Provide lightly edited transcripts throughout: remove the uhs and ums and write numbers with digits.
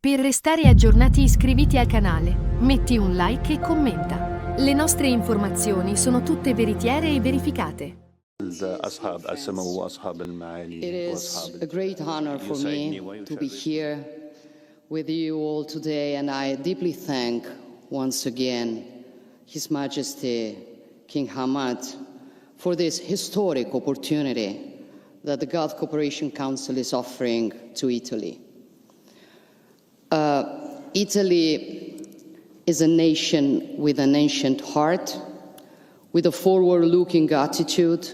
Per restare aggiornati iscriviti al canale, metti un like e commenta. Le nostre informazioni sono tutte veritiere e verificate. It is a great honor for me to be here with you all today, and I deeply thank once again His Majesty King Hamad for this historic opportunity that the Gulf Cooperation Council is offering to Italy. Italy is a nation with an ancient heart, with a forward-looking attitude,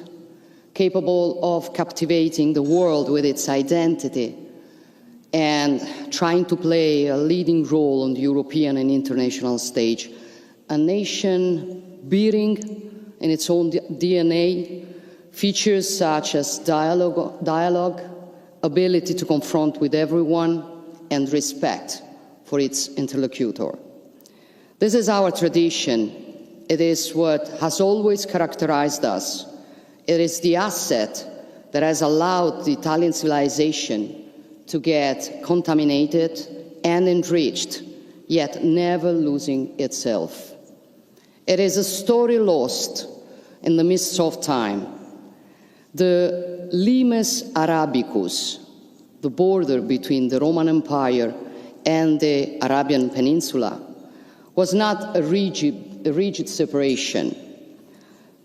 capable of captivating the world with its identity and trying to play a leading role on the European and international stage. A nation bearing in its own DNA features such as dialogue, ability to confront with everyone, and respect for its interlocutor. This is our tradition. It is what has always characterized us. It is the asset that has allowed the Italian civilization to get contaminated and enriched, yet never losing itself. It is a story lost in the midst of time. The Limes Arabicus, the border between the Roman Empire and the Arabian Peninsula, was not a rigid separation,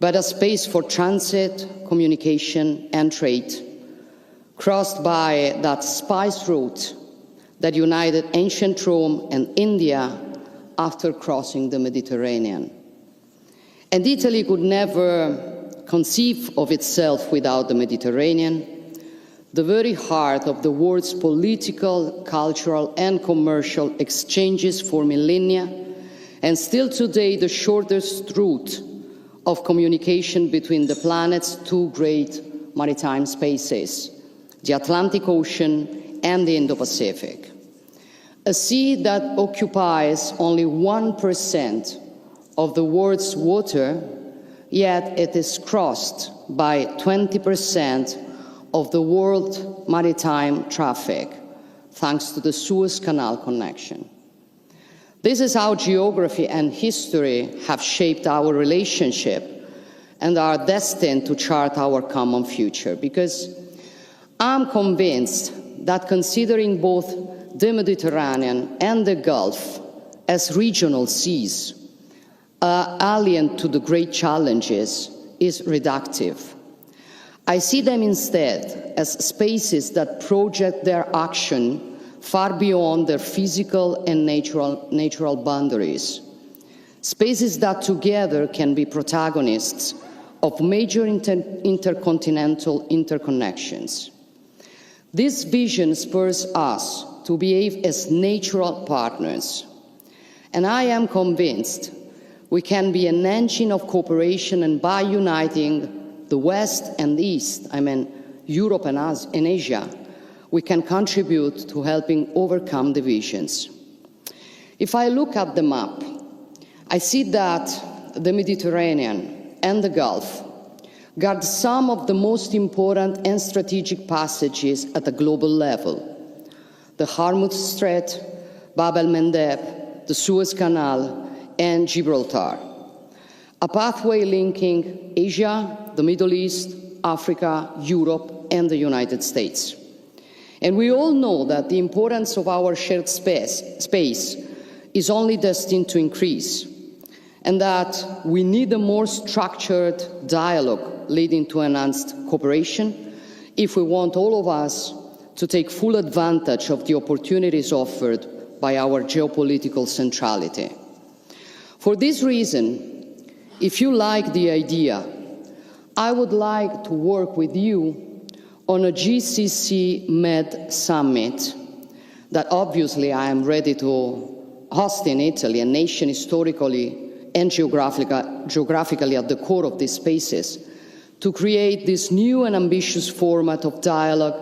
but a space for transit, communication, and trade, crossed by that spice route that united ancient Rome and India after crossing the Mediterranean. And Italy could never conceive of itself without the Mediterranean, the very heart of the world's political, cultural, and commercial exchanges for millennia, and still today the shortest route of communication between the planet's two great maritime spaces, the Atlantic Ocean and the Indo-Pacific. A sea that occupies only 1% of the world's water, yet it is crossed by 20% of the world maritime traffic, thanks to the Suez Canal connection. This is how geography and history have shaped our relationship and are destined to chart our common future, because I'm convinced that considering both the Mediterranean and the Gulf as regional seas, alien to the great challenges, is reductive. I see them instead as spaces that project their action far beyond their physical and natural boundaries. Spaces that together can be protagonists of major intercontinental interconnections. This vision spurs us to behave as natural partners. And I am convinced we can be an engine of cooperation, and by uniting the West and the East, Europe and Asia, we can contribute to helping overcome divisions. If I look at the map, I see that the Mediterranean and the Gulf guard some of the most important and strategic passages at a global level: the Hormuz Strait, Bab el-Mandeb, the Suez Canal, and Gibraltar. A pathway linking Asia, the Middle East, Africa, Europe, and the United States. And we all know that the importance of our shared space is only destined to increase, and that we need a more structured dialogue leading to enhanced cooperation if we want all of us to take full advantage of the opportunities offered by our geopolitical centrality. For this reason, if you like the idea, I would like to work with you on a GCC-Med summit that obviously I am ready to host in Italy, a nation historically and geographically at the core of these spaces, to create this new and ambitious format of dialogue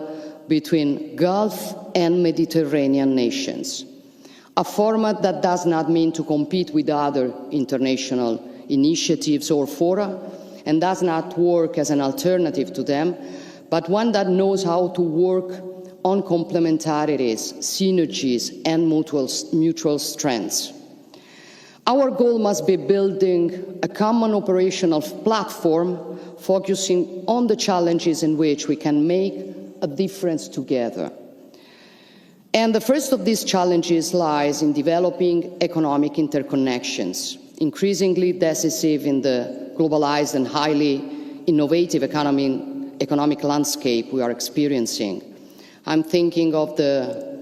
between Gulf and Mediterranean nations. A format that does not mean to compete with other international initiatives or fora, and does not work as an alternative to them, but one that knows how to work on complementarities, synergies, and mutual strengths. Our goal must be building a common operational platform focusing on the challenges in which we can make a difference together. And the first of these challenges lies in developing economic interconnections, increasingly decisive in the globalized and highly innovative economic landscape we are experiencing. I'm thinking of the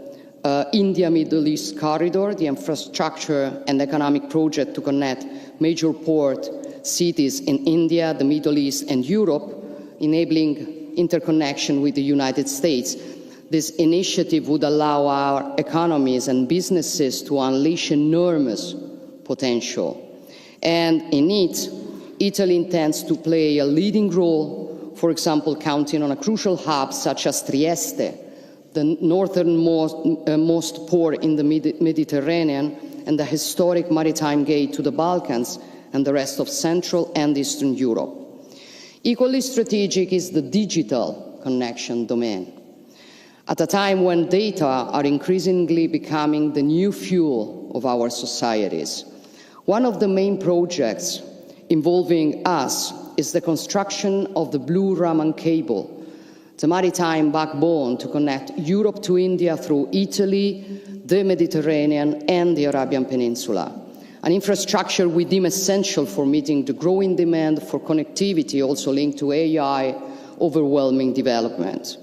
India-Middle East corridor, the infrastructure and economic project to connect major port cities in India, the Middle East and Europe, enabling interconnection with the United States. This initiative would allow our economies and businesses to unleash enormous potential. And in it, Italy intends to play a leading role, for example, counting on a crucial hub such as Trieste, the northernmost port in the Mediterranean and the historic maritime gate to the Balkans and the rest of Central and Eastern Europe. Equally strategic is the digital connection domain. At a time when data are increasingly becoming the new fuel of our societies, one of the main projects involving us is the construction of the Blue Raman cable, the maritime backbone to connect Europe to India through Italy, the Mediterranean and the Arabian Peninsula. An infrastructure we deem essential for meeting the growing demand for connectivity, also linked to AI overwhelming development.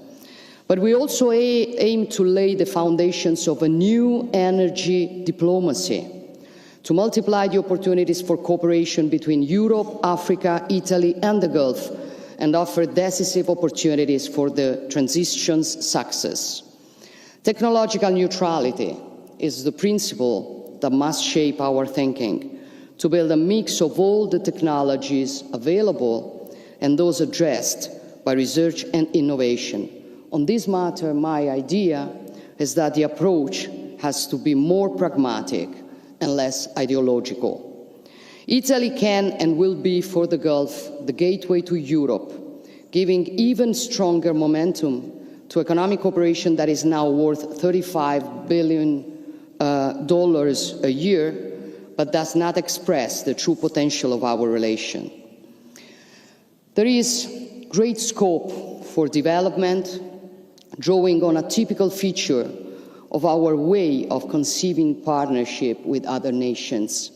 But we also aim to lay the foundations of a new energy diplomacy, to multiply the opportunities for cooperation between Europe, Africa, Italy and the Gulf, and offer decisive opportunities for the transition's success. Technological neutrality is the principle that must shape our thinking, to build a mix of all the technologies available and those addressed by research and innovation. On this matter, my idea is that the approach has to be more pragmatic and less ideological. Italy can and will be for the Gulf the gateway to Europe, giving even stronger momentum to economic cooperation that is now worth $35 billion a year, but does not express the true potential of our relation. There is great scope for development, drawing on a typical feature of our way of conceiving partnership with other nations.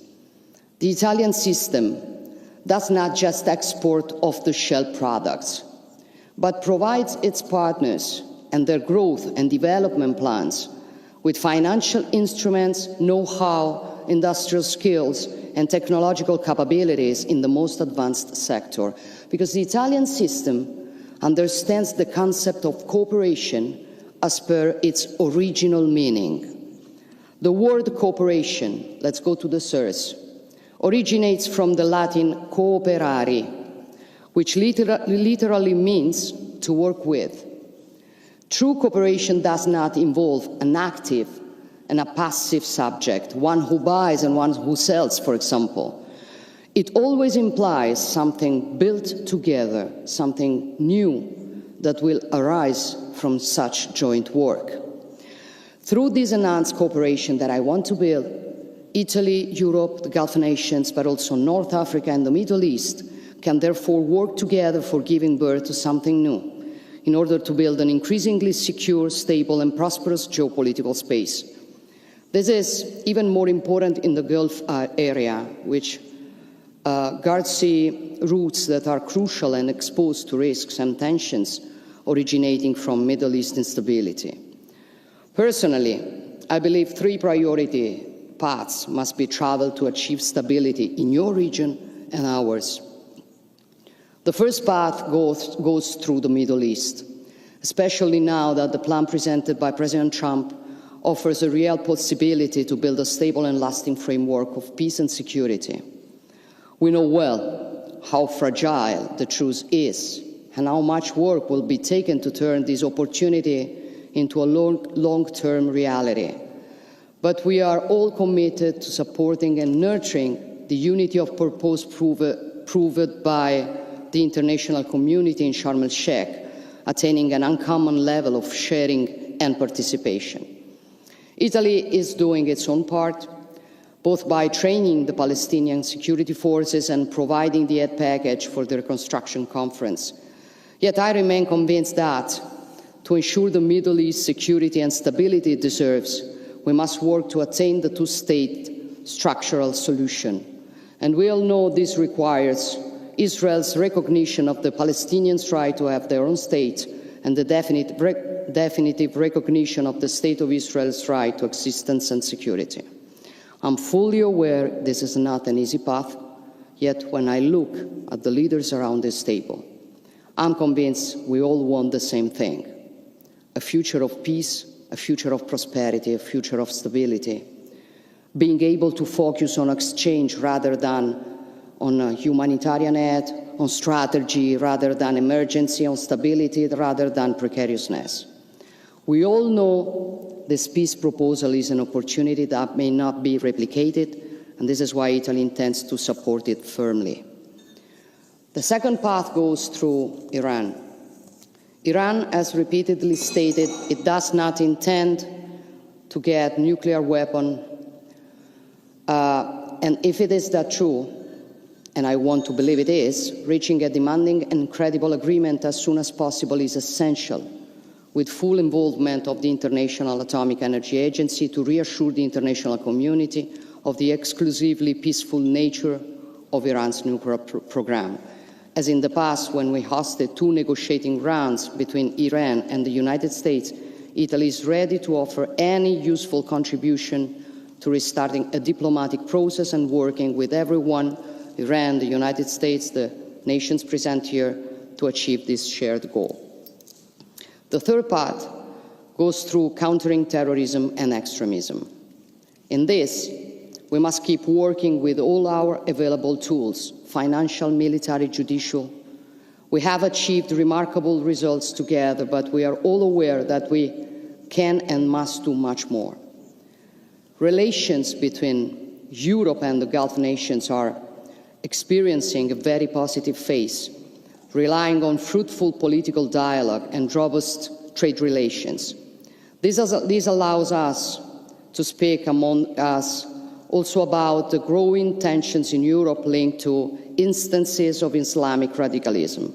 The Italian system does not just export off-the-shelf products, but provides its partners and their growth and development plans with financial instruments, know-how, industrial skills, and technological capabilities in the most advanced sector. Because the Italian system understands the concept of cooperation as per its original meaning. The word cooperation, let's go to the source, originates from the Latin cooperare, which literally means to work with. True cooperation does not involve an active and a passive subject, one who buys and one who sells, for example. It always implies something built together, something new that will arise from such joint work. Through this enhanced cooperation that I want to build, Italy, Europe, the Gulf nations, but also North Africa and the Middle East can therefore work together for giving birth to something new, in order to build an increasingly secure, stable and prosperous geopolitical space. This is even more important in the Gulf area, which guards sea routes that are crucial and exposed to risks and tensions originating from Middle East instability. Personally, I believe 3 priority paths must be traveled to achieve stability in your region and ours. The first path goes through the Middle East, especially now that the plan presented by President Trump offers a real possibility to build a stable and lasting framework of peace and security. We know well how fragile the truce is and how much work will be taken to turn this opportunity into a long-term reality. But we are all committed to supporting and nurturing the unity of purpose proved by the international community in Sharm el-Sheikh, attaining an uncommon level of sharing and participation. Italy is doing its own part, both by training the Palestinian security forces and providing the aid package for the reconstruction conference. Yet I remain convinced that to ensure the Middle East security and stability it deserves, we must work to attain the two-state structural solution. And we all know this requires Israel's recognition of the Palestinians' right to have their own state and the definitive recognition of the State of Israel's right to existence and security. I'm fully aware this is not an easy path, yet when I look at the leaders around this table, I'm convinced we all want the same thing: a future of peace, a future of prosperity, a future of stability, being able to focus on exchange rather than on humanitarian aid, on strategy rather than emergency, on stability rather than precariousness. We all know this peace proposal is an opportunity that may not be replicated, and this is why Italy intends to support it firmly. The second path goes through Iran. Iran has repeatedly stated it does not intend to get nuclear weapon, and if it is that true, and I want to believe it is, reaching a demanding and credible agreement as soon as possible is essential, with full involvement of the International Atomic Energy Agency to reassure the international community of the exclusively peaceful nature of Iran's nuclear program. As in the past, when we hosted 2 negotiating rounds between Iran and the United States, Italy is ready to offer any useful contribution to restarting a diplomatic process and working with everyone, Iran, the United States, the nations present here, to achieve this shared goal. The third path goes through countering terrorism and extremism. In this, we must keep working with all our available tools, financial, military, judicial. We have achieved remarkable results together, but we are all aware that we can and must do much more. Relations between Europe and the Gulf nations are experiencing a very positive phase, relying on fruitful political dialogue and robust trade relations. This allows us to speak among us also about the growing tensions in Europe linked to instances of Islamic radicalism.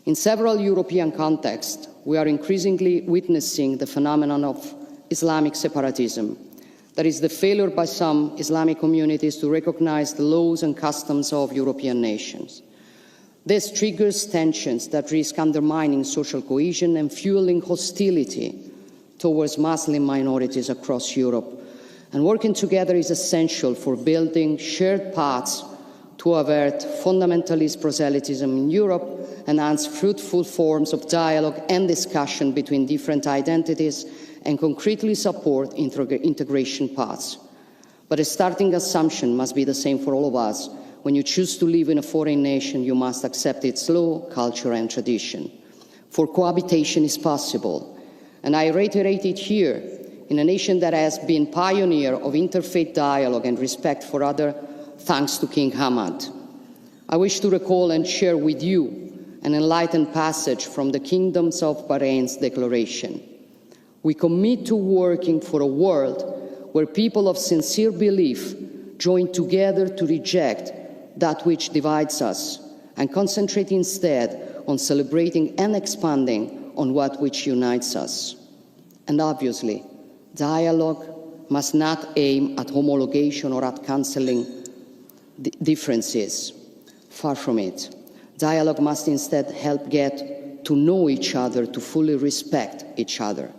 In several European contexts, we are increasingly witnessing the phenomenon of Islamic separatism. That is the failure by some Islamic communities to recognize the laws and customs of European nations. This triggers tensions that risk undermining social cohesion and fueling hostility towards Muslim minorities across Europe. And working together is essential for building shared paths to avert fundamentalist proselytism in Europe, enhance fruitful forms of dialogue and discussion between different identities, and concretely support integration paths. But a starting assumption must be the same for all of us. When you choose to live in a foreign nation, you must accept its law, culture, and tradition. For cohabitation is possible. And I reiterate it here, in a nation that has been pioneer of interfaith dialogue and respect for other, thanks to King Hamad. I wish to recall and share with you an enlightened passage from the Kingdoms of Bahrain's declaration. We commit to working for a world where people of sincere belief join together to reject that which divides us and concentrate instead on celebrating and expanding on what which unites us. And obviously, dialogue must not aim at homologation or at cancelling differences. Far from it. Dialogue must instead help get to know each other, to fully respect each other.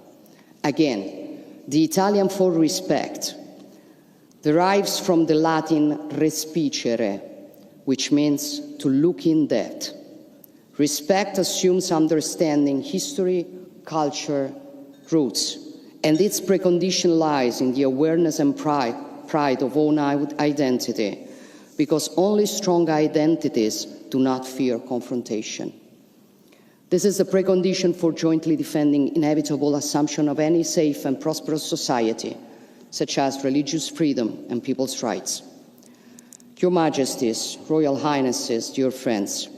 Again, the Italian for respect derives from the Latin respicere, which means to look in depth. Respect assumes understanding history, culture, roots, and its precondition lies in the awareness and pride of own identity, because only strong identities do not fear confrontation. This is the precondition for jointly defending inevitable assumption of any safe and prosperous society, such as religious freedom and people's rights. Your Majesties, Royal Highnesses, dear friends,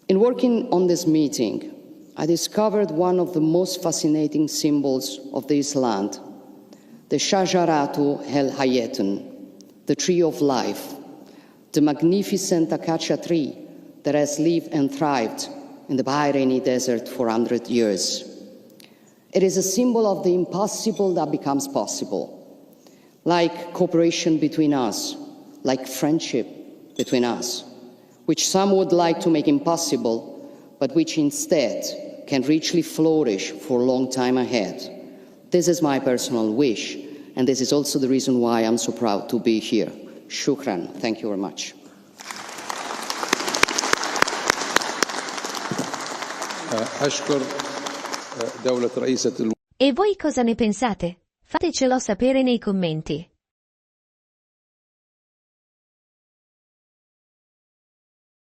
in working on this meeting, I discovered one of the most fascinating symbols of this land, the Shajaratu El Hayatun, the tree of life, the magnificent acacia tree that has lived and thrived in the Bahraini desert for 100 years. It is a symbol of the impossible that becomes possible, like cooperation between us, like friendship between us, which some would like to make impossible, but which instead can richly flourish for a long time ahead. This is my personal wish, and this is also the reason why I'm so proud to be here. Shukran. Thank you very much. E voi cosa ne pensate? Fatecelo sapere nei commenti.